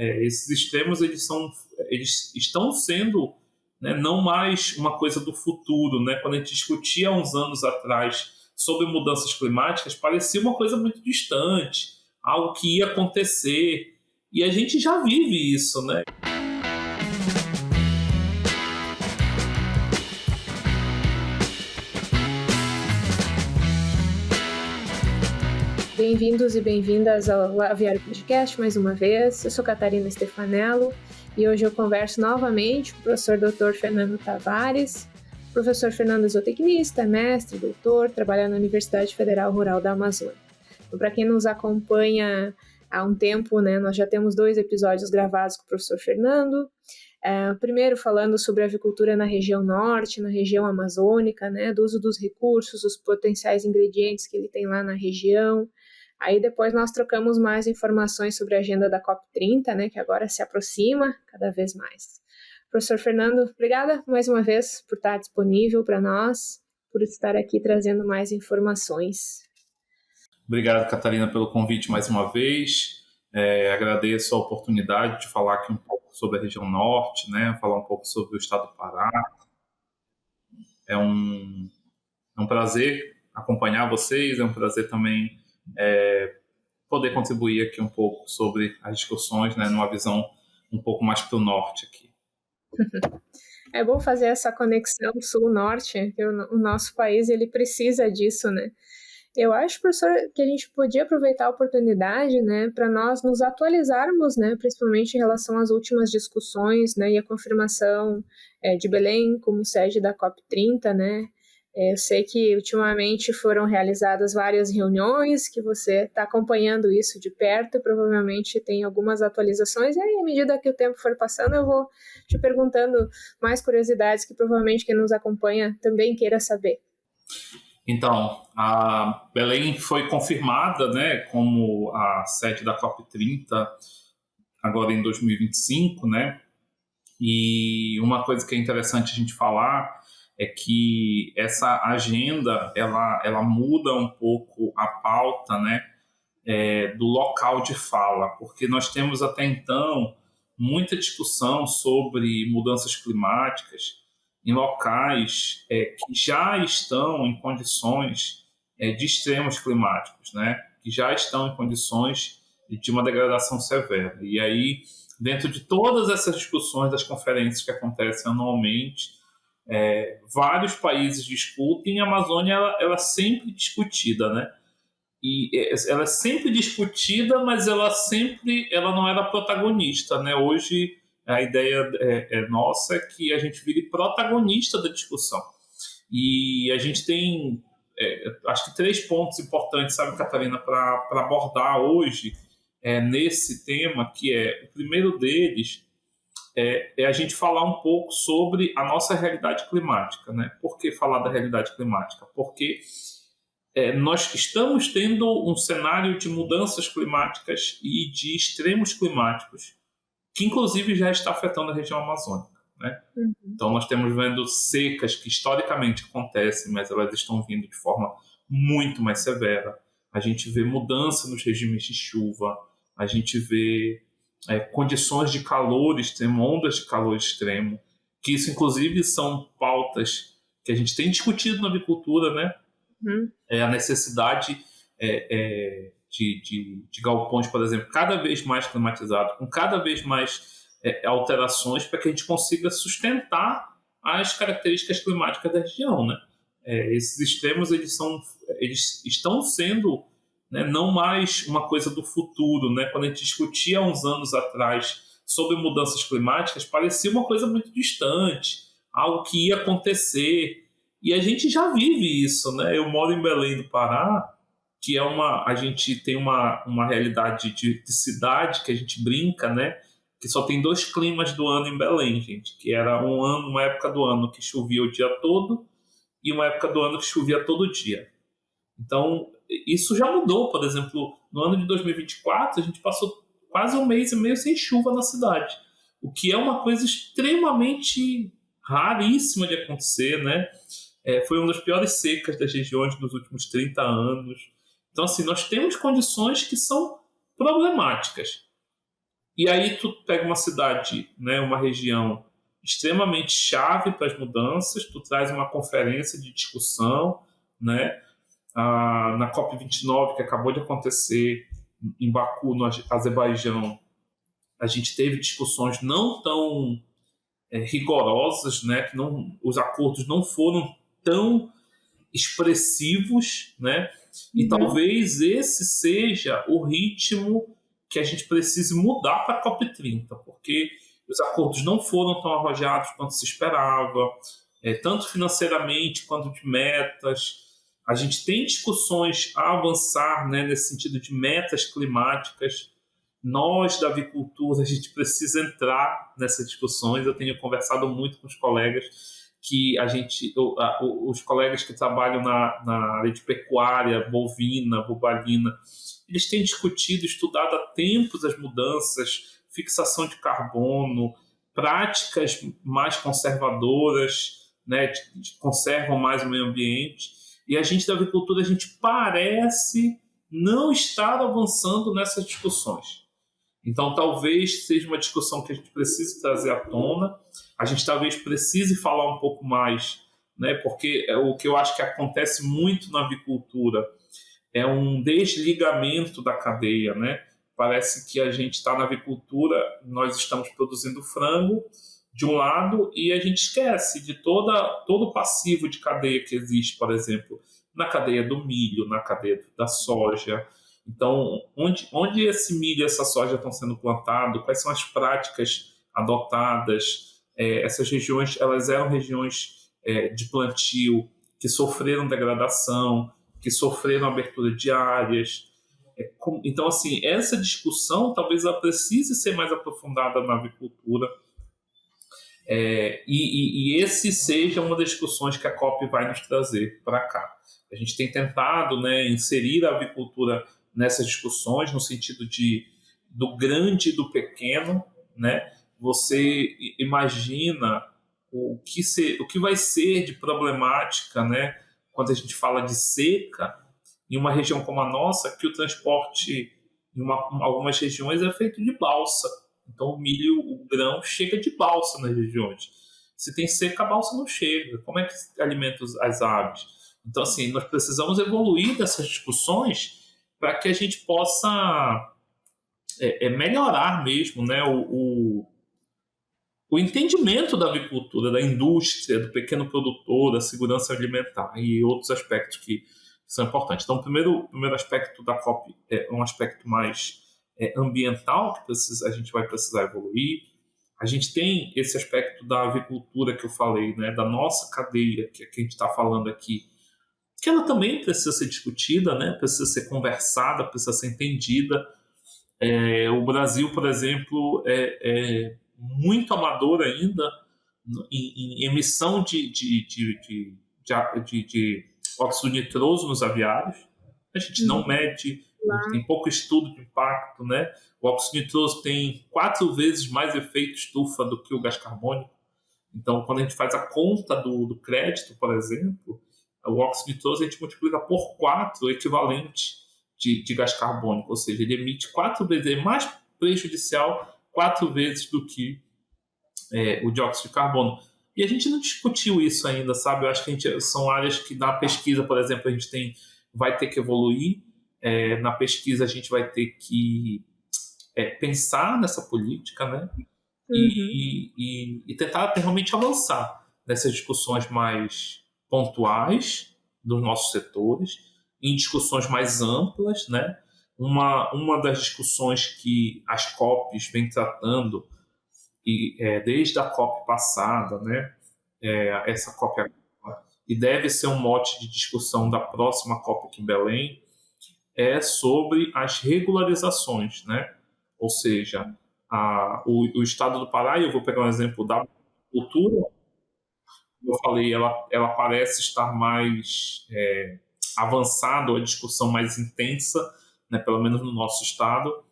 Esses extremos eles estão sendo, né, não mais uma coisa do futuro, né? Quando a gente discutia há uns anos atrás sobre mudanças climáticas, parecia uma coisa muito distante, algo que ia acontecer, e a gente já vive isso, né? Bem-vindos e bem-vindas ao Aviário Podcast mais uma vez. Eu sou Catarina Stefanello e hoje eu converso novamente com o professor Dr. Fernando Tavares. O professor Fernando é zootecnista, mestre, doutor, trabalha na Universidade Federal Rural da Amazônia. Então, para quem nos acompanha há um tempo, né, nós já temos 2 episódios gravados com o professor Fernando. Primeiro falando sobre a avicultura na região norte, na região amazônica, né, do uso dos recursos, os potenciais ingredientes que ele tem lá na região. Aí depois nós trocamos mais informações sobre a agenda da COP30, né, que agora se aproxima cada vez mais. Professor Fernando, obrigada mais uma vez por estar disponível para nós, por estar aqui trazendo mais informações. Obrigado, Catarina, pelo convite mais uma vez. Agradeço a oportunidade de falar aqui um pouco sobre a região norte, né, falar um pouco sobre o estado do Pará. É um prazer acompanhar vocês, é um prazer também poder contribuir aqui um pouco sobre as discussões, né, numa visão um pouco mais para o norte aqui. É bom fazer essa conexão sul-norte, que o nosso país ele precisa disso, né? Eu acho, professor, que a gente podia aproveitar a oportunidade, né, para nós nos atualizarmos, né, principalmente em relação às últimas discussões, né, e a confirmação de Belém como sede da COP30, né. Eu sei que ultimamente foram realizadas várias reuniões, que você está acompanhando isso de perto, e provavelmente tem algumas atualizações, e aí, à medida que o tempo for passando, eu vou te perguntando mais curiosidades que provavelmente quem nos acompanha também queira saber. Então, a Belém foi confirmada, né, como a sede da COP30 agora em 2025, né? E uma coisa que é interessante a gente falar é que essa agenda ela muda um pouco a pauta, né, do local de fala, porque nós temos até então muita discussão sobre mudanças climáticas em locais que já estão em condições de extremos climáticos, né, que já estão em condições de uma degradação severa. E aí, dentro de todas essas discussões das conferências que acontecem anualmente, vários países discutem, e a Amazônia ela é sempre discutida, né? E ela é sempre discutida, mas ela não era protagonista, né? Hoje a ideia nossa é que a gente vire protagonista da discussão. E a gente tem, acho que 3 pontos importantes, sabe, Catarina, para abordar hoje nesse tema, que o primeiro deles é a gente falar um pouco sobre a nossa realidade climática, né? Por que falar da realidade climática? Porque nós estamos tendo um cenário de mudanças climáticas e de extremos climáticos que, inclusive, já está afetando a região amazônica, né? Uhum. Então, nós estamos vendo secas que historicamente acontecem, mas elas estão vindo de forma muito mais severa. A gente vê mudança nos regimes de chuva, a gente vê condições de calor extremo, ondas de calor extremo, que isso, inclusive, são pautas que a gente tem discutido na avicultura, né? A necessidade de galpões, por exemplo, cada vez mais climatizados, com cada vez mais alterações para que a gente consiga sustentar as características climáticas da região, né? Esses extremos eles estão sendo, né, não mais uma coisa do futuro, né? Quando a gente discutia há uns anos atrás sobre mudanças climáticas, parecia uma coisa muito distante, algo que ia acontecer. E a gente já vive isso, né? Eu moro em Belém do Pará, que a gente tem uma realidade de cidade que a gente brinca, né? Que só tem 2 climas do ano em Belém, gente. Que era uma época do ano que chovia o dia todo e uma época do ano que chovia todo dia. Então, isso já mudou. Por exemplo, no ano de 2024, a gente passou quase 1 mês e meio sem chuva na cidade. O que é uma coisa extremamente raríssima de acontecer, né? Foi uma das piores secas das regiões dos últimos 30 anos. Então, assim, nós temos condições que são problemáticas. E aí tu pega uma cidade, né, uma região extremamente chave para as mudanças, tu traz uma conferência de discussão, né, na COP29, que acabou de acontecer em Baku, no Azerbaijão, a gente teve discussões não tão rigorosas, né, que os acordos não foram tão expressivos, né, e talvez esse seja o ritmo que a gente precise mudar para a COP30, porque os acordos não foram tão arrojados quanto se esperava, tanto financeiramente quanto de metas. A gente tem discussões a avançar, né, nesse sentido de metas climáticas. Nós, da avicultura, a gente precisa entrar nessas discussões. Eu tenho conversado muito com os colegas, os colegas que trabalham na área de pecuária, bovina, bobalina, eles têm discutido, estudado há tempos as mudanças, fixação de carbono, práticas mais conservadoras, né, que conservam mais o meio ambiente. E a gente da avicultura, a gente parece não estar avançando nessas discussões. Então, talvez seja uma discussão que a gente precise trazer à tona. A gente talvez precise falar um pouco mais, né, porque o que eu acho que acontece muito na avicultura é um desligamento da cadeia, né? Parece que a gente está na avicultura, nós estamos produzindo frango de um lado e a gente esquece de todo o passivo de cadeia que existe, por exemplo, na cadeia do milho, na cadeia da soja. Então, onde esse milho e essa soja estão sendo plantados, quais são as práticas adotadas? Essas regiões, elas eram regiões de plantio que sofreram degradação, que sofreram abertura de áreas. Então, assim, essa discussão talvez ela precise ser mais aprofundada na avicultura, e esse seja uma das discussões que a COP vai nos trazer para cá. A gente tem tentado, né, inserir a avicultura nessas discussões, no sentido do grande e do pequeno, né? Você imagina o que vai ser de problemática, né, quando a gente fala de seca, em uma região como a nossa, que o transporte em algumas regiões é feito de balsa. Então o milho, o grão, chega de balsa nas regiões. Se tem seca, a balsa não chega. Como é que alimenta as aves? Então, assim, nós precisamos evoluir dessas discussões para que a gente possa melhorar mesmo, né, o entendimento da avicultura, da indústria, do pequeno produtor, da segurança alimentar e outros aspectos que são importantes. Então, o primeiro aspecto da COP é um aspecto mais ambiental, que a gente vai precisar evoluir. A gente tem esse aspecto da avicultura que eu falei, né, da nossa cadeia, que a gente está falando aqui, que ela também precisa ser discutida, né, precisa ser conversada, precisa ser entendida. O Brasil, por exemplo, é muito amador ainda em emissão de óxido nitroso nos aviários. A gente não mede, a gente tem pouco estudo de impacto, né? O óxido nitroso tem 4 vezes mais efeito estufa do que o gás carbônico. Então, quando a gente faz a conta do crédito, por exemplo, o óxido nitroso a gente multiplica por 4 o equivalente de gás carbônico, ou seja, ele emite 4 vezes, é mais prejudicial 4 vezes do que o dióxido de carbono. E a gente não discutiu isso ainda, sabe? Eu acho que são áreas que na pesquisa, por exemplo, a gente vai ter que evoluir. Na pesquisa a gente vai ter que pensar nessa política, né? E tentar realmente avançar nessas discussões mais pontuais dos nossos setores, em discussões mais amplas, né? Uma das discussões que as COPs vêm tratando, desde a COP passada, né? Essa COP agora, e deve ser um mote de discussão da próxima COP aqui em Belém, é sobre as regularizações, né? Ou seja, o estado do Pará, e eu vou pegar um exemplo da cultura, como eu falei, ela parece estar mais avançada, a discussão mais intensa, né, pelo menos no nosso estado,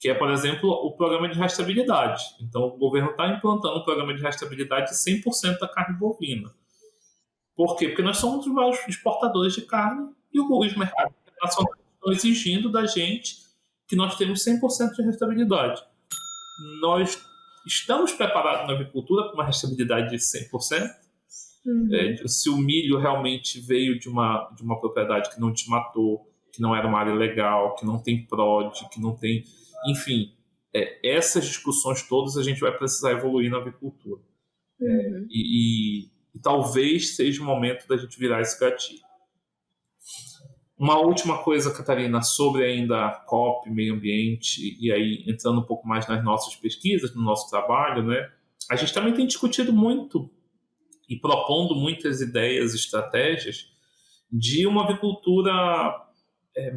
que é, por exemplo, o programa de rastreabilidade. Então, o governo está implantando um programa de rastreabilidade de 100% da carne bovina. Por quê? Porque nós somos os maiores exportadores de carne e os mercados internacionais estão exigindo da gente que nós temos 100% de rastreabilidade. nós estamos preparados na avicultura para uma rastreabilidade de 100%. Se o milho realmente veio de uma propriedade que não desmatou, que não era uma área legal, que não tem PROD, que não tem... Enfim, essas discussões todas a gente vai precisar evoluir na avicultura. E talvez seja o momento da gente virar esse gatilho. Uma última coisa, Catarina, sobre ainda a COP, meio ambiente, e aí entrando um pouco mais nas nossas pesquisas, no nosso trabalho, né? A gente também tem discutido muito e propondo muitas ideias, estratégias de uma avicultura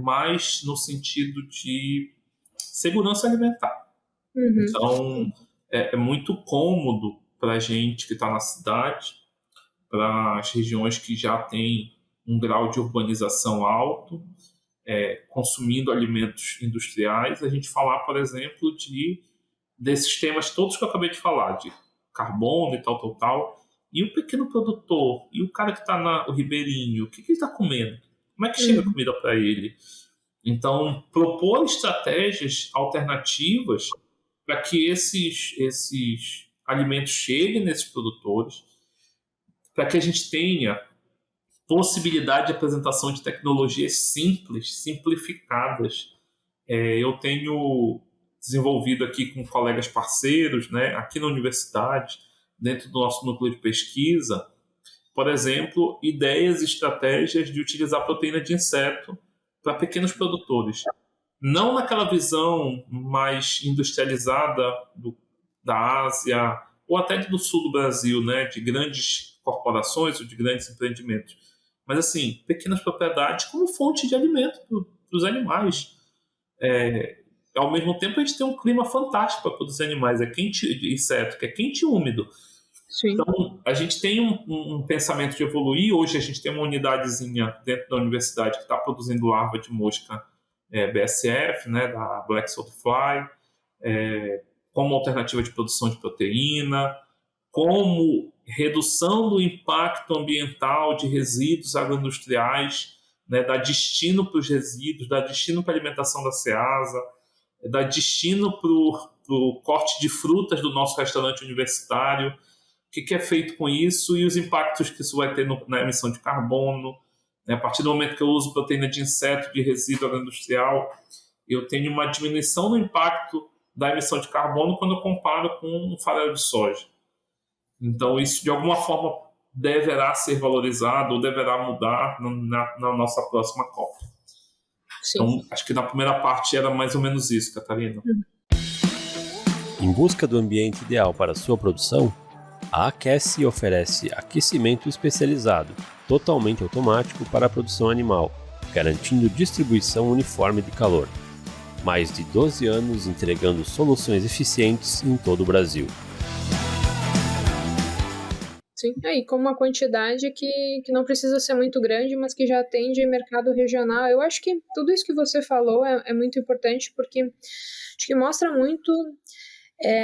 mais no sentido de segurança alimentar. Então, é muito cômodo para a gente que está na cidade, para as regiões que já têm um grau de urbanização alto, consumindo alimentos industriais, a gente falar, por exemplo, desses temas todos que eu acabei de falar, de carbono e tal, e o pequeno produtor, e o cara que está no ribeirinho, o que ele está comendo? Como é que chega a comida para ele? Então, propor estratégias alternativas para que esses alimentos cheguem nesses produtores, para que a gente tenha possibilidade de apresentação de tecnologias simples, simplificadas. Eu tenho desenvolvido aqui com colegas parceiros, né, aqui na universidade, dentro do nosso núcleo de pesquisa, por exemplo, ideias e estratégias de utilizar proteína de inseto para pequenos produtores. Não naquela visão mais industrializada da Ásia ou até do sul do Brasil, né, de grandes corporações ou de grandes empreendimentos. Mas, assim, pequenas propriedades como fonte de alimento para os animais. Ao mesmo tempo, a gente tem um clima fantástico para produzir animais. É quente, inseto, que é quente e úmido. Sim. Então, a gente tem um pensamento de evoluir. Hoje, a gente tem uma unidadezinha dentro da universidade que está produzindo larva de mosca BSF, né, da Black Salt Fly, como alternativa de produção de proteína, como redução do impacto ambiental de resíduos agroindustriais, né, dar destino para os resíduos, dar destino para a alimentação da Ceasa, dar destino para o corte de frutas do nosso restaurante universitário, o que é feito com isso e os impactos que isso vai ter na emissão de carbono. A partir do momento que eu uso proteína de inseto, de resíduo agroindustrial, eu tenho uma diminuição no impacto da emissão de carbono quando eu comparo com um farelo de soja. Então, isso, de alguma forma, deverá ser valorizado ou deverá mudar na nossa próxima COP. Sim. Então, acho que na primeira parte era mais ou menos isso, Catarina. Em busca do ambiente ideal para a sua produção, a Aquece oferece aquecimento especializado, totalmente automático para a produção animal, garantindo distribuição uniforme de calor. Mais de 12 anos entregando soluções eficientes em todo o Brasil. Sim, e com uma quantidade que não precisa ser muito grande, mas que já atende mercado regional. Eu acho que tudo isso que você falou é muito importante, porque acho que mostra muito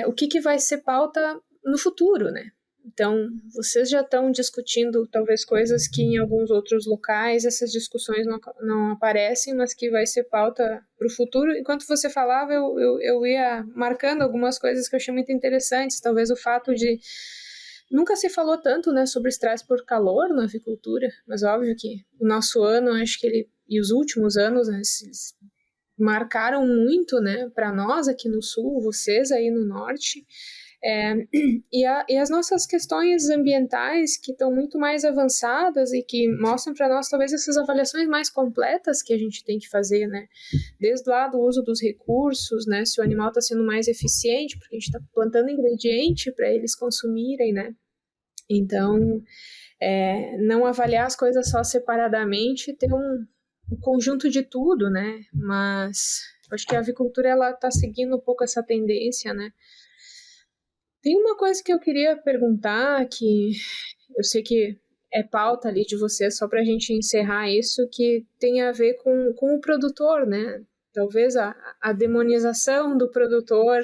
o que vai ser pauta no futuro, né? Então, vocês já estão discutindo talvez coisas que em alguns outros locais essas discussões não aparecem, mas que vai ser pauta para o futuro. Enquanto você falava, eu ia marcando algumas coisas que eu achei muito interessantes, talvez o fato de nunca se falou tanto, né, sobre estresse por calor na avicultura, mas óbvio que o nosso ano, acho que e os últimos anos, né, marcaram muito, né, para nós aqui no sul, vocês aí no norte, e as nossas questões ambientais que estão muito mais avançadas e que mostram para nós talvez essas avaliações mais completas que a gente tem que fazer, né, desde lá do uso dos recursos, né, se o animal está sendo mais eficiente, porque a gente está plantando ingrediente para eles consumirem, né, então não avaliar as coisas só separadamente, ter um conjunto de tudo, né, mas acho que a avicultura ela está seguindo um pouco essa tendência, né. Tem uma coisa que eu queria perguntar, que eu sei que é pauta ali de vocês, só para a gente encerrar isso, que tem a ver com o produtor, né? Talvez a demonização do produtor,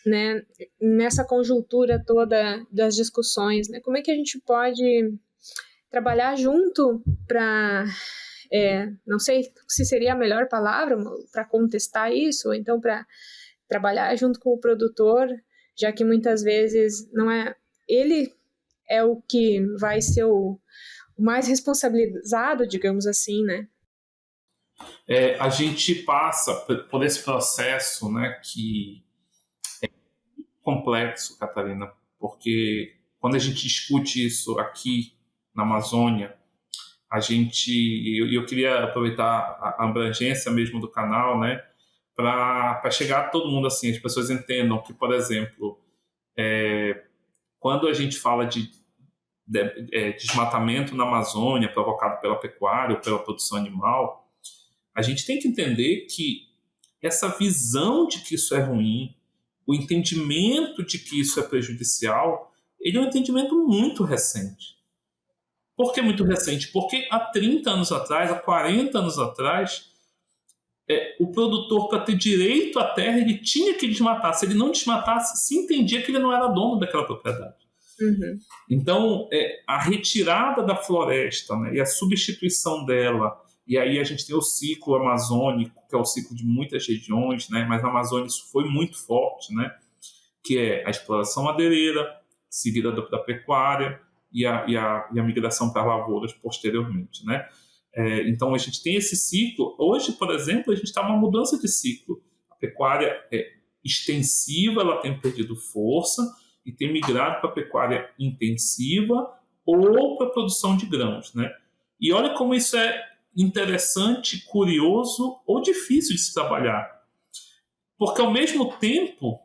né? Nessa conjuntura toda das discussões, né? Como é que a gente pode trabalhar junto para, não sei se seria a melhor palavra para contestar isso, ou então para trabalhar junto com o produtor, já que muitas vezes não é ele é o que vai ser o mais responsabilizado, digamos assim, né? A gente passa por esse processo, né, que é complexo, Catarina, porque quando a gente discute isso aqui na Amazônia, eu queria aproveitar a abrangência mesmo do canal, né, para chegar a todo mundo assim, as pessoas entendam que, por exemplo, quando a gente fala de desmatamento na Amazônia provocado pela pecuária ou pela produção animal, a gente tem que entender que essa visão de que isso é ruim, o entendimento de que isso é prejudicial, ele é um entendimento muito recente. Por que muito recente? Porque há 30 anos atrás, há 40 anos atrás, o produtor, para ter direito à terra, ele tinha que desmatar. Se ele não desmatasse, se entendia que ele não era dono daquela propriedade. Uhum. Então, a retirada da floresta, né, e a substituição dela, e aí a gente tem o ciclo amazônico, que é o ciclo de muitas regiões, né, mas na Amazônia isso foi muito forte, né, que é a exploração madeireira, seguida da pecuária e a migração para lavouras posteriormente, né. Então a gente tem esse ciclo. Hoje, por exemplo, a gente está numa mudança de ciclo. A pecuária é extensiva, ela tem perdido força e tem migrado para a pecuária intensiva ou para a produção de grãos, né? E olha como isso é interessante, curioso ou difícil de se trabalhar. Porque ao mesmo tempo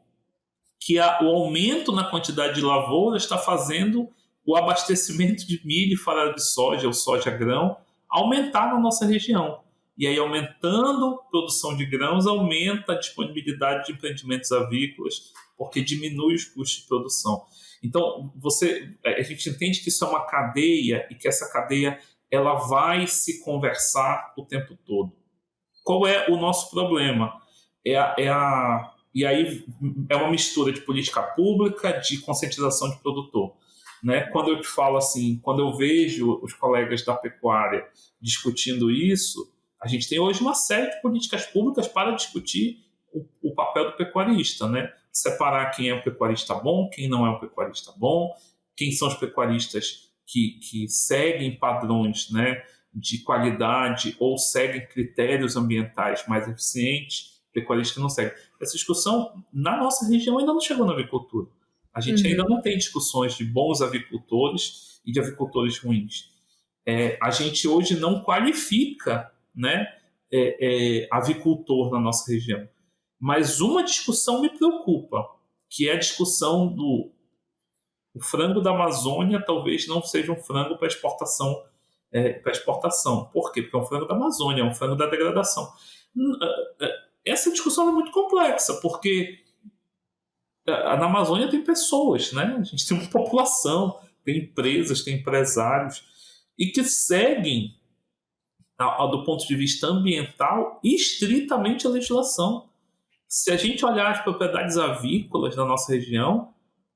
que o aumento na quantidade de lavouras está fazendo o abastecimento de milho e farelo de soja, ou soja grão, aumentar na nossa região. E aí, aumentando a produção de grãos, aumenta a disponibilidade de empreendimentos avícolas, porque diminui os custos de produção. Então, a gente entende que isso é uma cadeia e que essa cadeia ela vai se conversar o tempo todo. Qual é o nosso problema? E aí é uma mistura de política pública, de conscientização de produtor. Né? Quando eu te falo assim, quando eu vejo os colegas da pecuária discutindo isso, a gente tem hoje uma série de políticas públicas para discutir o papel do pecuarista, né? Separar quem é um pecuarista bom, quem não é um pecuarista bom, quem são os pecuaristas que seguem padrões, né, de qualidade ou seguem critérios ambientais mais eficientes, pecuarista que não segue. Essa discussão na nossa região ainda não chegou na avicultura. A gente ainda não tem discussões de bons avicultores e de avicultores ruins. A gente hoje não qualifica, né, avicultor na nossa região. Mas uma discussão me preocupa, que é a discussão do o frango da Amazônia talvez não seja um frango para exportação. Por quê? Porque é um frango da Amazônia, é um frango da degradação. Essa discussão é muito complexa, porque na Amazônia tem pessoas, né? A gente tem uma população, tem empresas, tem empresários, e que seguem, do ponto de vista ambiental, estritamente a legislação. Se a gente olhar as propriedades avícolas da nossa região,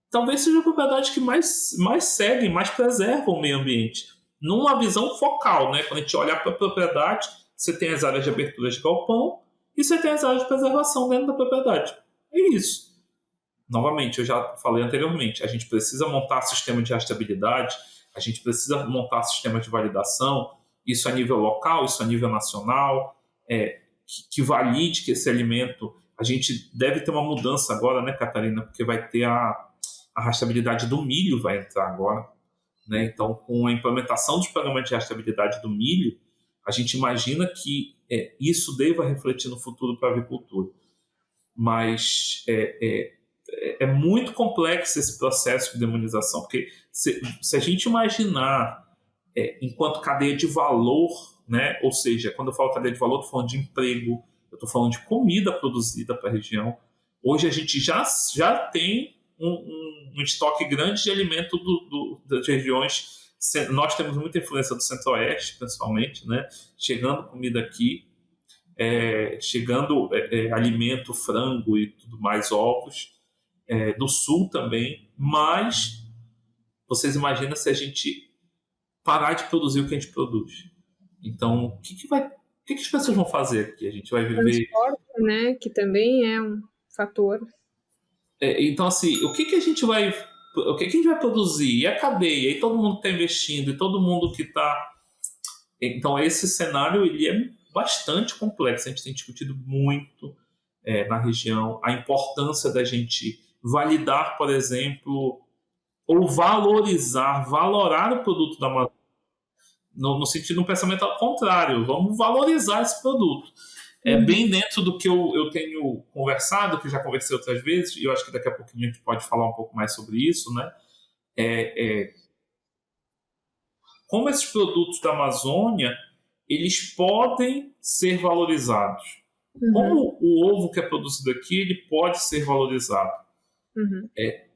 talvez sejam propriedades que mais seguem, mais preservam o meio ambiente. Numa visão focal, né? Quando a gente olha para a propriedade, você tem as áreas de abertura de galpão e você tem as áreas de preservação dentro da propriedade. É isso. Novamente, eu já falei anteriormente, a gente precisa montar sistema de rastreabilidade, a gente precisa montar sistema de validação, isso a nível local, isso a nível nacional, que valide que esse alimento... A gente deve ter uma mudança agora, né, Catarina? Porque vai ter a rastreabilidade do milho vai entrar agora, né? Então, com a implementação dos programas de rastreabilidade do milho, a gente imagina que isso deva refletir no futuro para a avicultura. Mas é muito complexo esse processo de demonização, porque se a gente imaginar enquanto cadeia de valor, né? Ou seja, quando eu falo cadeia de valor, estou falando de emprego, eu estou falando de comida produzida para a região. Hoje a gente já tem um estoque grande de alimento das regiões. Nós temos muita influência do Centro-Oeste, principalmente, né? Chegando comida aqui, chegando alimento, frango e tudo mais, ovos, do Sul também, mas vocês imaginam se a gente parar de produzir o que a gente produz. Então, o que as pessoas vão fazer aqui? A gente vai viver... Transporte, né, que também é fator. Então, assim, o que a gente vai produzir? E a cadeia? E todo mundo que está investindo? E todo mundo que está... Então, esse cenário ele é bastante complexo. A gente tem discutido muito na região a importância da gente validar, por exemplo, ou valorar o produto da Amazônia, no sentido, no pensamento ao contrário. Vamos valorizar esse produto. Bem dentro do que eu tenho conversado, que já conversei outras vezes, e eu acho que daqui a pouquinho a gente pode falar um pouco mais sobre isso, né? Como esses produtos da Amazônia, eles podem ser valorizados. Como o ovo que é produzido aqui, ele pode ser valorizado.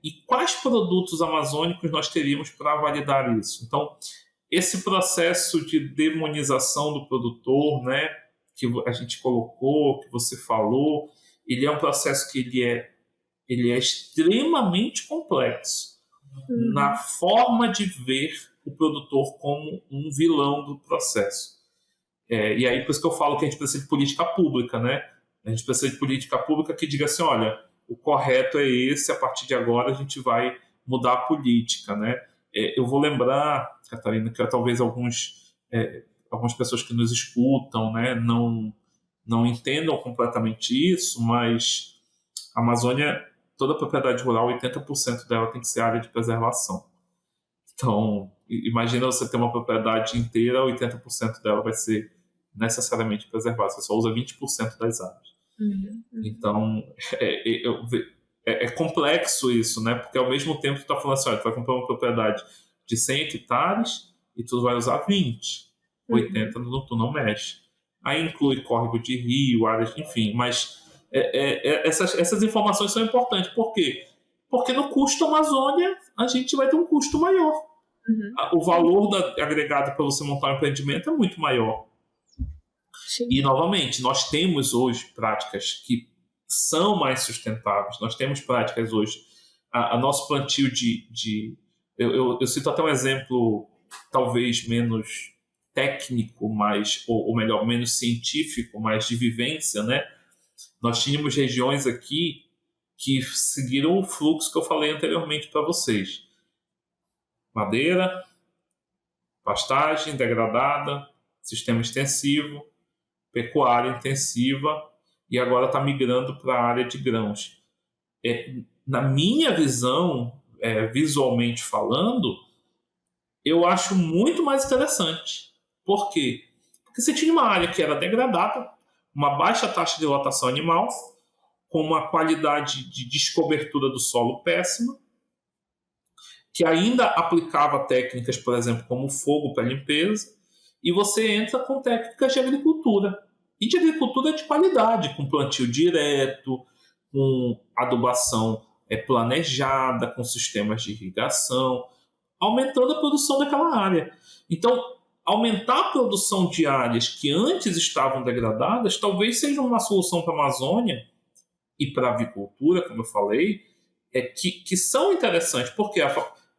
E quais produtos amazônicos nós teríamos para validar isso? Então, esse processo de demonização do produtor, né, que a gente colocou, que você falou, ele é um processo que ele é extremamente complexo na forma de ver o produtor como um vilão do processo. E aí, por isso que eu falo que a gente precisa de política pública, né? A gente precisa de política pública que diga assim, olha, o correto é esse, a partir de agora a gente vai mudar a política, né? Eu vou lembrar, Catarina, que talvez algumas pessoas que nos escutam, né, não entendam completamente isso, mas a Amazônia, toda a propriedade rural, 80% dela tem que ser área de preservação. Então, imagina você ter uma propriedade inteira, 80% dela vai ser necessariamente preservada, você só usa 20% das áreas. Então, é complexo isso, né? Porque ao mesmo tempo tu está falando assim, olha, tu vai comprar uma propriedade de 100 hectares e tu vai usar 20, 80 tu não mexe. Aí inclui córrego de rio, áreas, enfim, mas essas informações são importantes. Por quê? Porque no custo Amazônia a gente vai ter um custo maior. O valor agregado para você montar um empreendimento é muito maior. Sim. E, novamente, nós temos hoje práticas que são mais sustentáveis. Nós temos práticas hoje. A nosso plantio eu cito até um exemplo talvez menos técnico, ou melhor, menos científico, mas de vivência, né? Nós tínhamos regiões aqui que seguiram o fluxo que eu falei anteriormente para vocês. Madeira, pastagem degradada, sistema extensivo, pecuária intensiva, e agora está migrando para a área de grãos. Na minha visão, visualmente falando, eu acho muito mais interessante. Por quê? Porque você tinha uma área que era degradada, uma baixa taxa de lotação animal, com uma qualidade de descobertura do solo péssima, que ainda aplicava técnicas, por exemplo, como fogo para limpeza, e você entra com técnicas de agricultura. E de agricultura de qualidade, com plantio direto, com adubação planejada, com sistemas de irrigação, aumentando a produção daquela área. Então, aumentar a produção de áreas que antes estavam degradadas talvez seja uma solução para a Amazônia e para a avicultura, como eu falei, que são interessantes, porque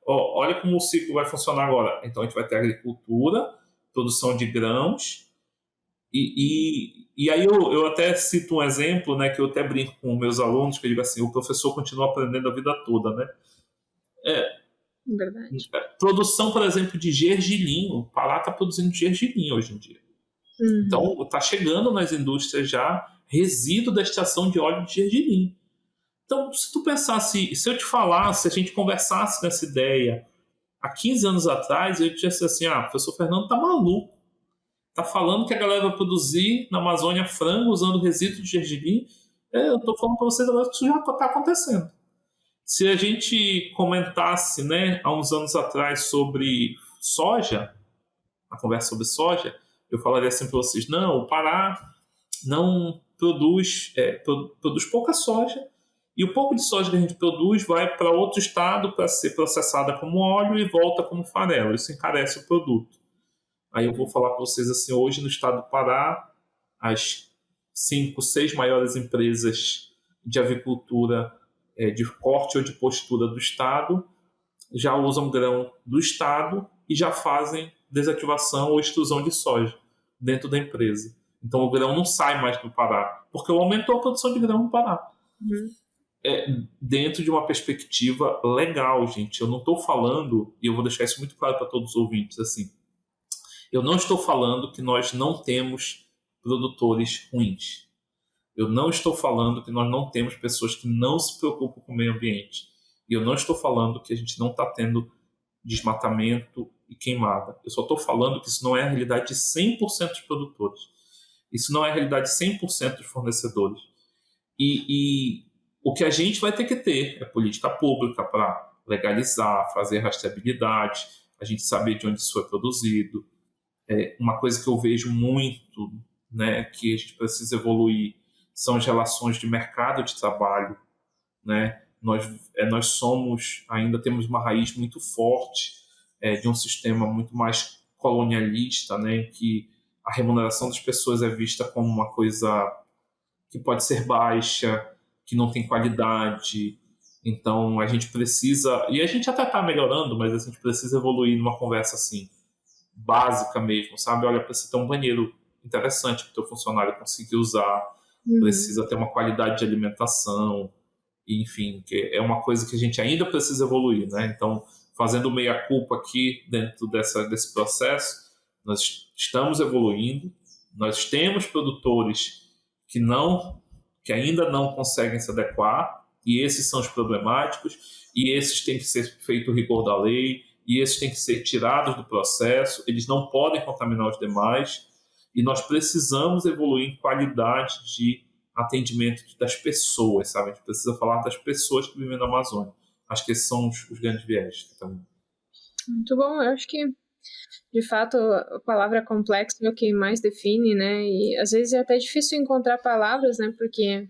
olha como o ciclo vai funcionar agora. Então, a gente vai ter agricultura, produção de grãos, e aí eu até cito um exemplo, né, que eu até brinco com meus alunos, que eu digo assim, o professor continua aprendendo a vida toda, né? Verdade. Produção, por exemplo, de gergelim. O Pará está produzindo gergelim hoje em dia. Então, está chegando nas indústrias já resíduo da extração de óleo de gergelim. Então, se tu pensasse, se eu te falasse, se a gente conversasse nessa ideia há 15 anos atrás, eu te disse assim, o professor Fernando tá maluco. Tá falando que a galera vai produzir na Amazônia frango usando resíduo de gergelim. Eu estou falando para vocês agora que isso já está acontecendo. Se a gente comentasse, né, há uns anos atrás sobre soja, a conversa sobre soja, eu falaria assim para vocês, não, o Pará não produz pouca soja, e o pouco de soja que a gente produz vai para outro estado para ser processada como óleo e volta como farelo. Isso encarece o produto. Aí eu vou falar para vocês assim, hoje no estado do Pará, as 5, 6 maiores empresas de avicultura de corte ou de postura do estado já usam grão do estado e já fazem desativação ou extrusão de soja dentro da empresa. Então o grão não sai mais do Pará, porque aumentou a produção de grão no Pará. dentro de uma perspectiva legal, gente. Eu não estou falando, e eu vou deixar isso muito claro para todos os ouvintes, assim, eu não estou falando que nós não temos produtores ruins. Eu não estou falando que nós não temos pessoas que não se preocupam com o meio ambiente. E eu não estou falando que a gente não está tendo desmatamento e queimada. Eu só estou falando que isso não é a realidade de 100% dos produtores. Isso não é a realidade de 100% dos fornecedores. E o que a gente vai ter que ter é política pública para legalizar, fazer rastreabilidade, a gente saber de onde isso foi produzido. Uma coisa que eu vejo muito, né, que a gente precisa evoluir são as relações de mercado de trabalho, né? Nós somos, ainda temos uma raiz muito forte de um sistema muito mais colonialista, né, em que a remuneração das pessoas é vista como uma coisa que pode ser baixa, que não tem qualidade. Então a gente precisa, e a gente até está melhorando, mas a gente precisa evoluir numa conversa assim, básica mesmo, sabe? Olha, precisa ter um banheiro interessante para o teu funcionário conseguir usar, precisa ter uma qualidade de alimentação, enfim, que é uma coisa que a gente ainda precisa evoluir, né? Então, fazendo meia-culpa aqui dentro desse processo, nós estamos evoluindo, nós temos produtores que ainda não conseguem se adequar, e esses são os problemáticos, e esses têm que ser feito o rigor da lei, e esses têm que ser tirados do processo, eles não podem contaminar os demais, e nós precisamos evoluir em qualidade de atendimento das pessoas, sabe? A gente precisa falar das pessoas que vivem na Amazônia. Acho que esses são os grandes viés também. Muito bom, eu acho que de fato a palavra complexo é o que mais define, né? E às vezes é até difícil encontrar palavras, né? Porque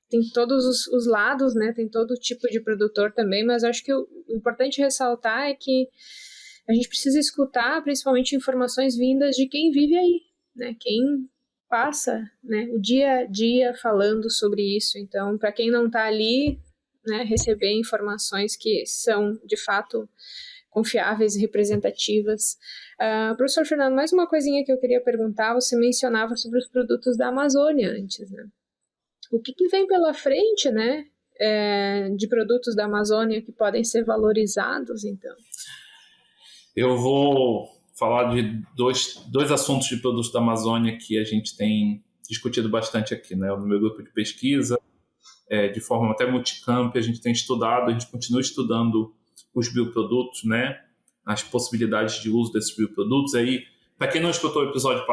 tem todos os lados, né? Tem todo tipo de produtor também, mas eu acho que o importante ressaltar é que a gente precisa escutar principalmente informações vindas de quem vive aí, né? Quem passa, né, o dia a dia falando sobre isso. Então, para quem não está ali, né, receber informações que são, de fato, confiáveis e representativas. Professor Fernando, mais uma coisinha que eu queria perguntar. Você mencionava sobre os produtos da Amazônia antes, né? O que vem pela frente, né, de produtos da Amazônia que podem ser valorizados, então? Eu vou falar de dois assuntos de produtos da Amazônia que a gente tem discutido bastante aqui, né? No meu grupo de pesquisa, de forma até multicamp, a gente tem estudado, a gente continua estudando os bioprodutos, né? As possibilidades de uso desses bioprodutos. Aí, para quem não escutou os episódios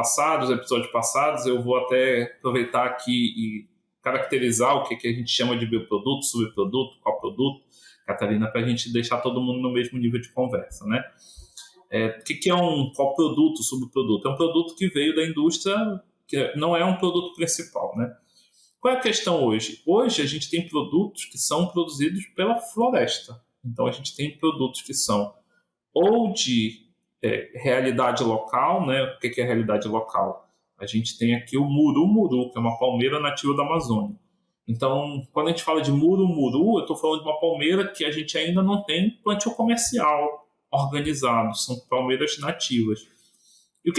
passados, eu vou até aproveitar aqui e caracterizar o que a gente chama de bioproduto, subproduto, qual produto, Catarina, para a gente deixar todo mundo no mesmo nível de conversa, né? O que é um coproduto, subproduto? É um produto que veio da indústria, que não é um produto principal, né? Qual é a questão hoje? Hoje a gente tem produtos que são produzidos pela floresta. Então a gente tem produtos que são ou de realidade local, né? O que é realidade local? A gente tem aqui o muru-muru, que é uma palmeira nativa da Amazônia. Então, quando a gente fala de muru-muru, eu estou falando de uma palmeira que a gente ainda não tem plantio comercial organizado, são palmeiras nativas. E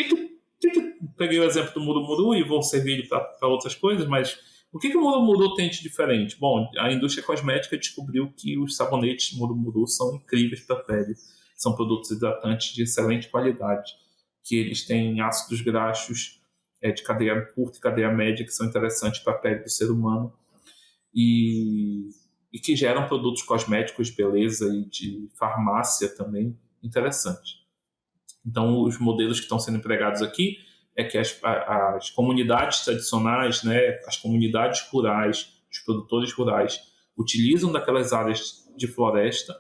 peguei o exemplo do muru-muru e vou servir para outras coisas, mas o que o muru-muru tem de diferente? Bom, a indústria cosmética descobriu que os sabonetes muru-muru são incríveis para a pele. São produtos hidratantes de excelente qualidade, que eles têm ácidos graxos de cadeia curta e cadeia média, que são interessantes para a pele do ser humano, e que geram produtos cosméticos de beleza e de farmácia também interessantes. Então, os modelos que estão sendo empregados aqui é que as comunidades tradicionais, né, as comunidades rurais, os produtores rurais, utilizam daquelas áreas de floresta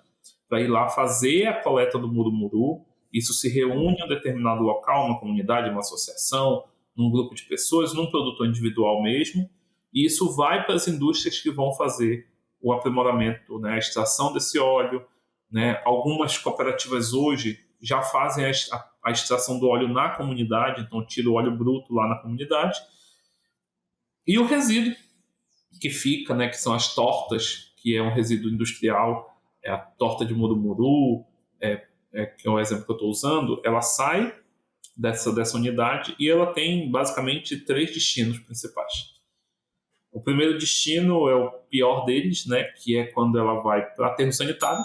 para ir lá fazer a coleta do muru-muru. Isso se reúne em um determinado local, uma comunidade, uma associação, num grupo de pessoas, num produtor individual mesmo, e isso vai para as indústrias que vão fazer o aprimoramento, né, a extração desse óleo, né? Algumas cooperativas hoje já fazem a extração do óleo na comunidade, então tira o óleo bruto lá na comunidade, e o resíduo que fica, né, que são as tortas, que é um resíduo industrial, é a torta de muru-muru, que é o exemplo que eu estou usando, ela sai dessa unidade e ela tem basicamente 3 destinos principais. O primeiro destino é o pior deles, né, que é quando ela vai para aterro sanitário.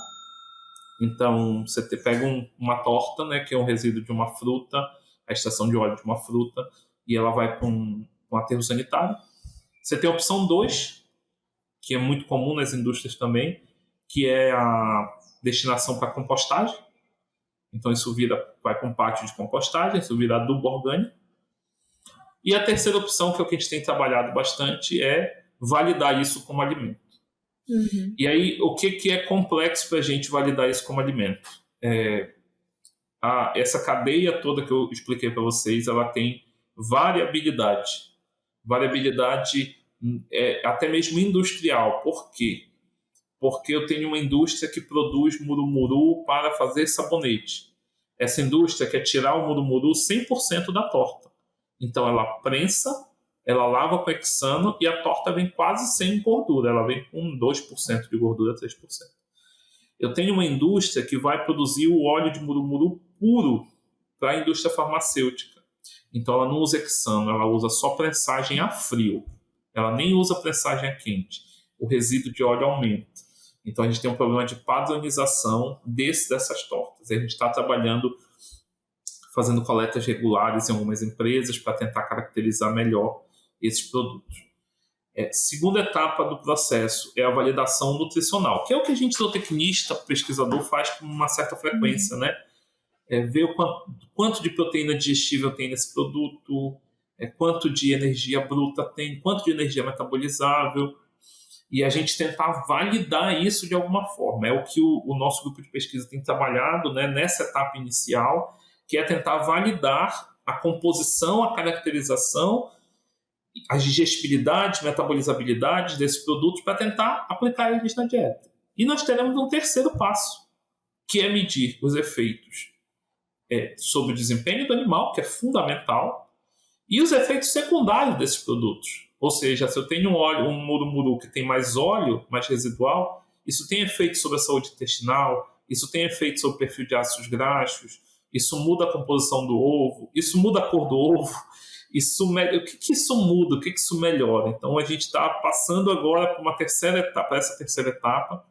Então, você pega uma torta, né, que é um resíduo de uma fruta, a extração de óleo de uma fruta, e ela vai para um aterro sanitário. Você tem a opção 2, que é muito comum nas indústrias também, que é a destinação para compostagem. Então, isso vai para um pátio de compostagem, isso vira adubo orgânico. E a terceira opção, que é o que a gente tem trabalhado bastante, é validar isso como alimento. Uhum. E aí, o que é complexo para a gente validar isso como alimento? Essa cadeia toda que eu expliquei para vocês, ela tem variabilidade. Variabilidade até mesmo industrial. Por quê? Porque eu tenho uma indústria que produz murumuru para fazer sabonete. Essa indústria quer tirar o murumuru 100% da torta. Então, ela prensa, ela lava com hexano e a torta vem quase sem gordura. Ela vem com 2% de gordura, 3%. Eu tenho uma indústria que vai produzir o óleo de murumuru puro para a indústria farmacêutica. Então, ela não usa hexano, ela usa só prensagem a frio. Ela nem usa prensagem a quente. O resíduo de óleo aumenta. Então, a gente tem um problema de padronização dessas tortas. A gente está trabalhando, fazendo coletas regulares em algumas empresas para tentar caracterizar melhor esses produtos. Segunda etapa do processo é a validação nutricional, que é o que a gente, zootecnista, pesquisador, faz com uma certa frequência, né? Ver o quanto de proteína digestível tem nesse produto, quanto de energia bruta tem, quanto de energia metabolizável, e a gente tentar validar isso de alguma forma. É o que o nosso grupo de pesquisa tem trabalhado, né, nessa etapa inicial, que é tentar validar a composição, a caracterização, as digestibilidades, metabolizabilidades desses produtos para tentar aplicar eles na dieta. E nós teremos um terceiro passo, que é medir os efeitos sobre o desempenho do animal, que é fundamental, e os efeitos secundários desses produtos. Ou seja, se eu tenho um murumuru que tem mais óleo, mais residual, isso tem efeito sobre a saúde intestinal, isso tem efeito sobre o perfil de ácidos graxos, isso muda a composição do ovo, isso muda a cor do ovo, o que isso muda, o que isso melhora? Então, a gente está passando agora para essa terceira etapa,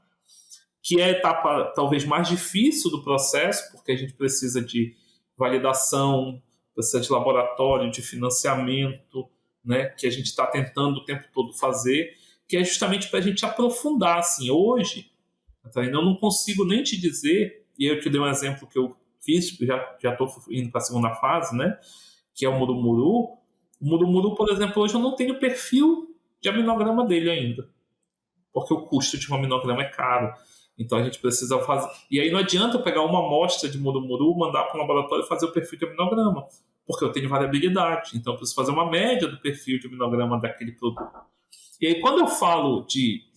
que é a etapa talvez mais difícil do processo, porque a gente precisa de validação, precisa de laboratório, de financiamento, né, que a gente está tentando o tempo todo fazer, que é justamente para a gente aprofundar. Assim, hoje, eu não consigo nem te dizer, e eu te dei um exemplo que eu fiz, já estou indo para a segunda fase, né, que é o murumuru. O murumuru, por exemplo, hoje eu não tenho perfil de aminograma dele ainda, porque o custo de um aminograma é caro. Então a gente precisa fazer. E aí não adianta eu pegar uma amostra de murumuru, mandar para um laboratório e fazer o perfil de aminograma, porque eu tenho variabilidade. Então eu preciso fazer uma média do perfil de aminograma daquele produto. E aí quando eu falo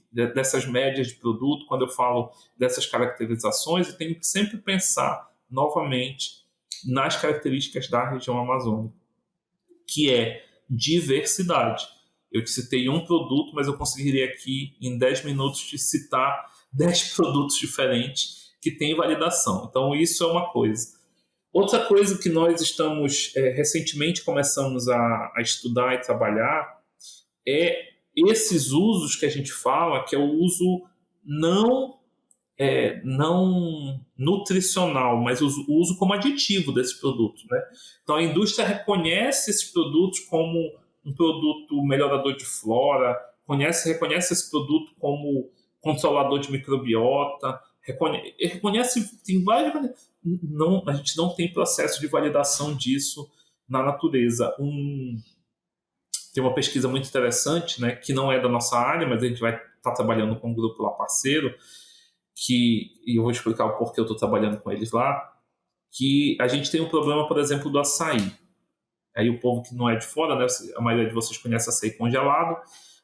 dessas médias de produto, quando eu falo dessas caracterizações, eu tenho que sempre pensar novamente nas características da região amazônica, que é diversidade. Eu te citei um produto, mas eu conseguiria aqui, em 10 minutos, te citar 10 produtos diferentes que têm validação. Então, isso é uma coisa. Outra coisa que nós recentemente começamos a estudar e trabalhar é esses usos que a gente fala, que é o uso não nutricional, mas o uso como aditivo desses produtos, né? Então, a indústria reconhece esses produtos como um produto melhorador de flora, reconhece esse produto como controlador de microbiota, reconhece, tem várias. A gente não tem processo de validação disso na natureza. Tem uma pesquisa muito interessante, né, que não é da nossa área, mas a gente vai estar trabalhando com um grupo lá parceiro, e eu vou explicar o porquê eu estou trabalhando com eles lá, que a gente tem um problema, por exemplo, do açaí. Aí o povo que não é de fora, né, a maioria de vocês conhece açaí congelado.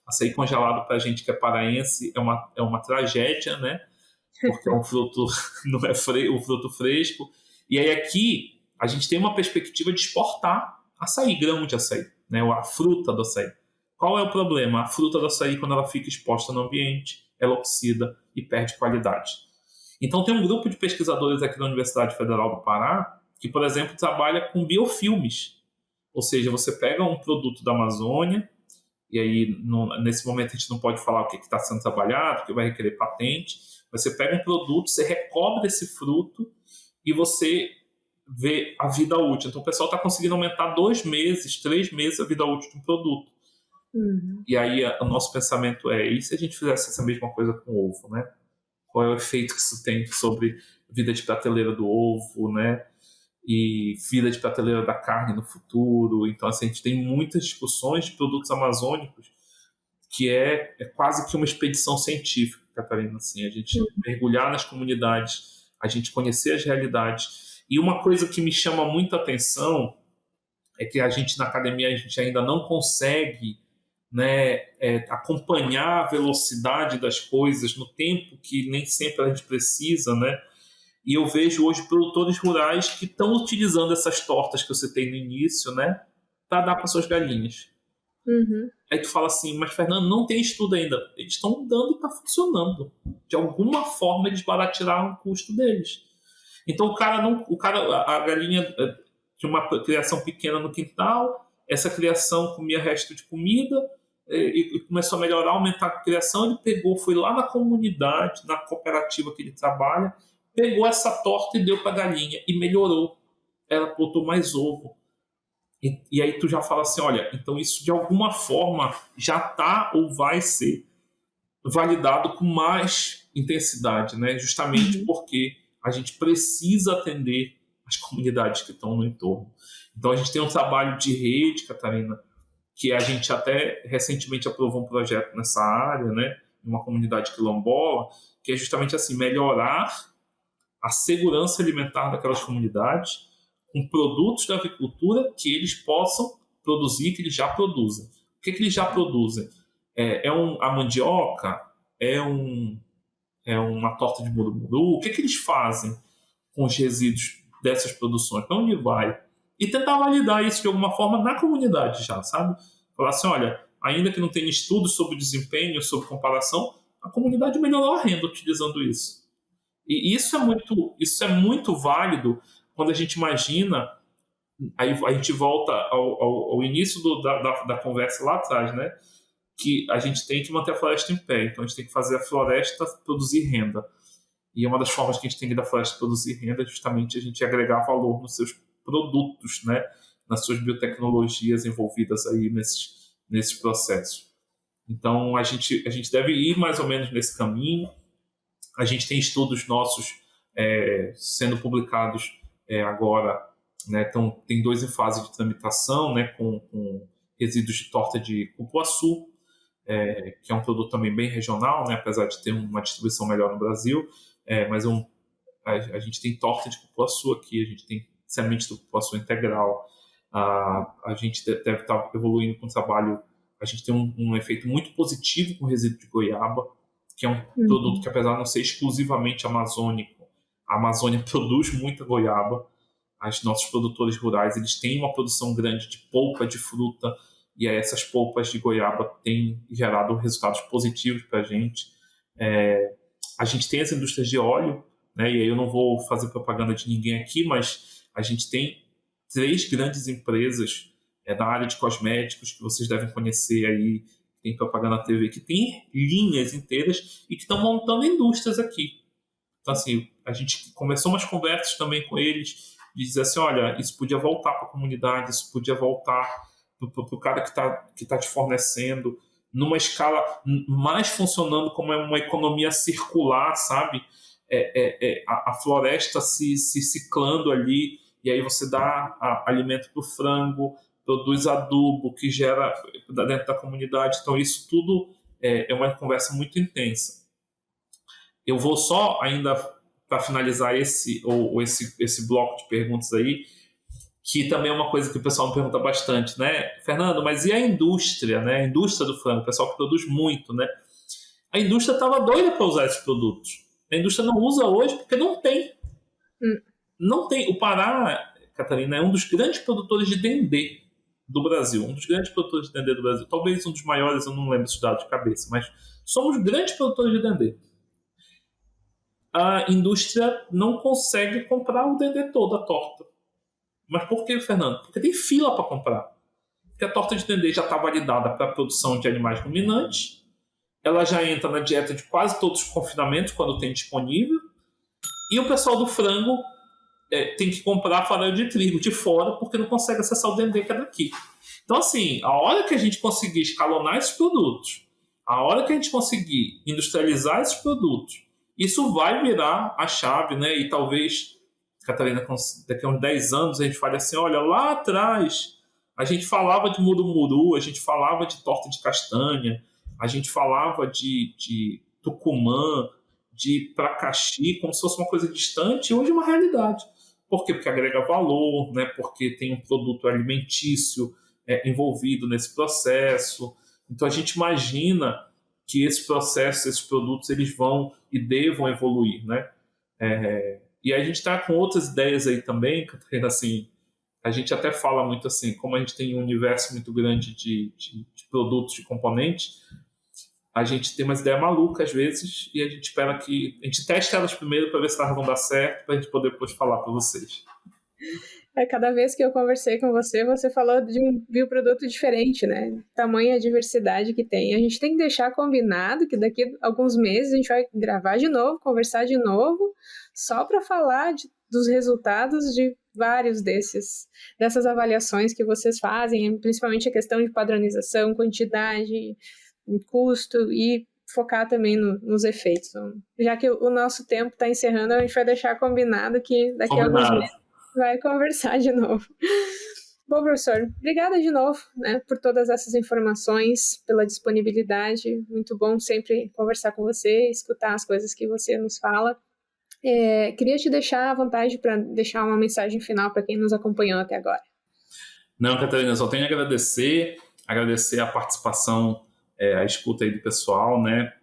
Açaí congelado, para a gente que é paraense, é uma tragédia, né? Porque é um fruto, não é um fruto fresco. E aí aqui a gente tem uma perspectiva de exportar açaí, grão de açaí, né? A fruta do açaí. Qual é o problema? A fruta do açaí, quando ela fica exposta no ambiente, ela oxida e perde qualidade. Então tem um grupo de pesquisadores aqui da Universidade Federal do Pará que, por exemplo, trabalha com biofilmes. Ou seja, você pega um produto da Amazônia, e aí nesse momento a gente não pode falar o que está sendo trabalhado, porque vai requerer patente, mas você pega um produto, você recobre esse fruto e você vê a vida útil. Então o pessoal está conseguindo aumentar 2 meses, 3 meses a vida útil de um produto. E aí o nosso pensamento e se a gente fizesse essa mesma coisa com o ovo, né? Qual é o efeito que isso tem sobre vida de prateleira do ovo, né? E vida de prateleira da carne no futuro. Então, assim, a gente tem muitas discussões de produtos amazônicos que é quase que uma expedição científica, Catarina. Assim, a gente mergulhar nas comunidades, a gente conhecer as realidades. E uma coisa que me chama muita atenção é que a gente, na academia, a gente ainda não consegue, né, acompanhar a velocidade das coisas no tempo que nem sempre a gente precisa, né? E eu vejo hoje produtores rurais que estão utilizando essas tortas que eu citei no início, né, para dar para suas galinhas. Aí tu fala assim, mas Fernando, não tem estudo ainda. Eles estão dando e está funcionando. De alguma forma eles baratearam o custo deles. Então a galinha tinha uma criação pequena no quintal, essa criação comia resto de comida e começou a melhorar, aumentar a criação. Ele pegou, foi lá na comunidade, na cooperativa que ele trabalha, pegou essa torta e deu para a galinha e melhorou. Ela botou mais ovo. E aí tu já fala assim, olha, então isso de alguma forma já está ou vai ser validado com mais intensidade, né? Justamente porque a gente precisa atender as comunidades que estão no entorno. Então a gente tem um trabalho de rede, Catarina, que a gente até recentemente aprovou um projeto nessa área, né? Uma comunidade quilombola, que é justamente assim, melhorar a segurança alimentar daquelas comunidades com produtos da agricultura que eles possam produzir, que eles já produzem. O que eles já produzem? A mandioca? Uma torta de murumuru? O que eles fazem com os resíduos dessas produções? Para onde vai? E tentar validar isso de alguma forma na comunidade já, sabe? Falar assim, olha, ainda que não tenha estudos sobre desempenho, sobre comparação, a comunidade melhorou a renda utilizando isso. E isso é muito válido quando a gente imagina, aí a gente volta ao início da conversa lá atrás, né? Que a gente tem que manter a floresta em pé, então a gente tem que fazer a floresta produzir renda. E uma das formas que a gente tem que dar a floresta produzir renda é justamente a gente agregar valor nos seus produtos, né? Nas suas biotecnologias envolvidas aí nesses processos. Então a gente deve ir mais ou menos nesse caminho. A gente tem estudos nossos sendo publicados agora, né? Então, tem 2 em fase de tramitação, né? Com resíduos de torta de cupuaçu, que é um produto também bem regional, né? Apesar de ter uma distribuição melhor no Brasil, mas a gente tem torta de cupuaçu aqui, a gente tem semente de cupuaçu integral, a gente deve estar evoluindo com o trabalho, a gente tem um efeito muito positivo com o resíduo de goiaba, que é um produto que, apesar de não ser exclusivamente amazônico, a Amazônia produz muita goiaba. Os nossos produtores rurais, eles têm uma produção grande de polpa de fruta, e aí essas polpas de goiaba têm gerado resultados positivos para a gente. A gente tem as indústrias de óleo, né? E aí eu não vou fazer propaganda de ninguém aqui, mas a gente tem 3 grandes empresas da área de cosméticos que vocês devem conhecer aí, tem propaganda na TV, que tem linhas inteiras e que estão montando indústrias aqui. Então, assim, a gente começou umas conversas também com eles, de dizer assim, olha, isso podia voltar para a comunidade, isso podia voltar para o cara que tá te fornecendo, numa escala mais funcionando como uma economia circular, sabe? A floresta se ciclando ali, e aí você dá alimento para o frango, produz adubo que gera dentro da comunidade. Então isso tudo é uma conversa muito intensa. Eu vou só ainda, para finalizar esse bloco de perguntas aí, que também é uma coisa que o pessoal me pergunta bastante, né? Fernando, mas e a indústria, né? A indústria do frango, o pessoal que produz muito, né? A indústria estava doida para usar esses produtos. A indústria não usa hoje porque não tem. Não tem. O Pará, Catarina, é um dos grandes produtores de dendê do Brasil. Um dos grandes produtores de dendê do Brasil. Talvez um dos maiores, eu não lembro esse dado de cabeça, mas somos grandes produtores de dendê. A indústria não consegue comprar o dendê todo, a torta. Mas por que, Fernando? Porque tem fila para comprar. Porque a torta de dendê já está validada para a produção de animais ruminantes, ela já entra na dieta de quase todos os confinamentos, quando tem disponível, e o pessoal do frango tem que comprar farelo de trigo de fora, porque não consegue acessar o dendê que é daqui. Então, assim, a hora que a gente conseguir escalonar esses produtos, a hora que a gente conseguir industrializar esses produtos, isso vai virar a chave, né? E talvez, Catarina, daqui a uns 10 anos a gente fale assim, olha, lá atrás a gente falava de murumuru, a gente falava de torta de castanha, a gente falava de tucumã, de pracaxi, como se fosse uma coisa distante, e hoje é uma realidade. Por quê? Porque agrega valor, né? Porque tem um produto alimentício envolvido nesse processo. Então a gente imagina que esse processo, esses produtos, eles vão e devam evoluir, né? E a gente está com outras ideias aí também, assim, a gente até fala muito assim, como a gente tem um universo muito grande de produtos, de componentes, a gente tem umas ideias malucas às vezes e a gente espera que a gente teste elas primeiro para ver se elas vão dar certo, para a gente poder depois falar para vocês. Cada vez que eu conversei com você, você falou de um bioproduto diferente, né? Tamanha diversidade que tem. A gente tem que deixar combinado que daqui a alguns meses a gente vai gravar de novo, conversar de novo, só para falar dos resultados de vários dessas avaliações que vocês fazem, principalmente a questão de padronização, quantidade, custo e focar também nos efeitos. Então, já que o nosso tempo está encerrando, a gente vai deixar combinado que daqui a alguns meses vai conversar de novo. Bom, professor, obrigada de novo, né, por todas essas informações, pela disponibilidade. Muito bom sempre conversar com você, escutar as coisas que você nos fala. Queria te deixar à vontade para deixar uma mensagem final para quem nos acompanhou até agora. Não, Catarina, só tenho a agradecer a participação, a escuta aí do pessoal, né?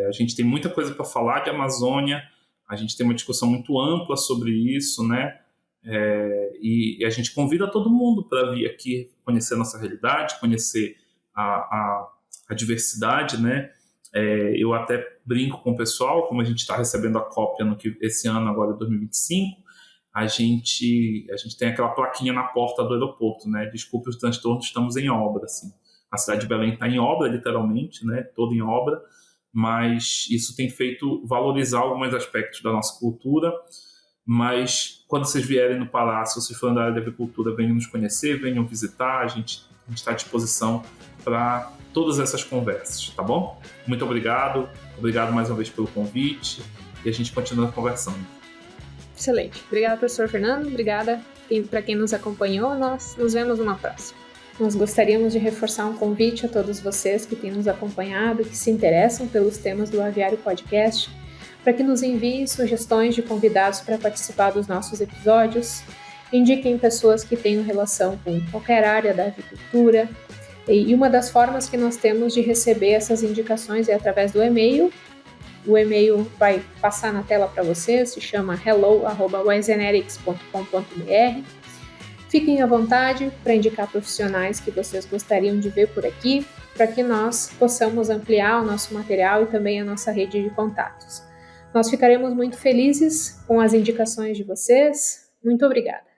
A gente tem muita coisa para falar de Amazônia, a gente tem uma discussão muito ampla sobre isso, né? E a gente convida todo mundo para vir aqui conhecer a nossa realidade, conhecer a diversidade, né? Eu até brinco com o pessoal, como a gente está recebendo a cópia esse ano, agora 2025, a gente tem aquela plaquinha na porta do aeroporto, né? Desculpe os transtornos, estamos em obra, assim. A cidade de Belém está em obra, literalmente, né? Toda em obra, mas isso tem feito valorizar alguns aspectos da nossa cultura. Mas quando vocês vierem no Palácio, se vocês forem da área de agricultura, venham nos conhecer, venham visitar, a gente está à disposição para todas essas conversas, tá bom? Muito obrigado mais uma vez pelo convite e a gente continua conversando. Excelente. Obrigada, professor Fernando, obrigada para quem nos acompanhou, nós nos vemos numa próxima. Nós gostaríamos de reforçar um convite a todos vocês que têm nos acompanhado, que se interessam pelos temas do Aviário Podcast, para que nos enviem sugestões de convidados para participar dos nossos episódios, indiquem pessoas que tenham relação com qualquer área da avicultura, e uma das formas que nós temos de receber essas indicações é através do e-mail. O e-mail vai passar na tela para vocês, se chama hello@wisenetics.com.br. Fiquem à vontade para indicar profissionais que vocês gostariam de ver por aqui, para que nós possamos ampliar o nosso material e também a nossa rede de contatos. Nós ficaremos muito felizes com as indicações de vocês. Muito obrigada.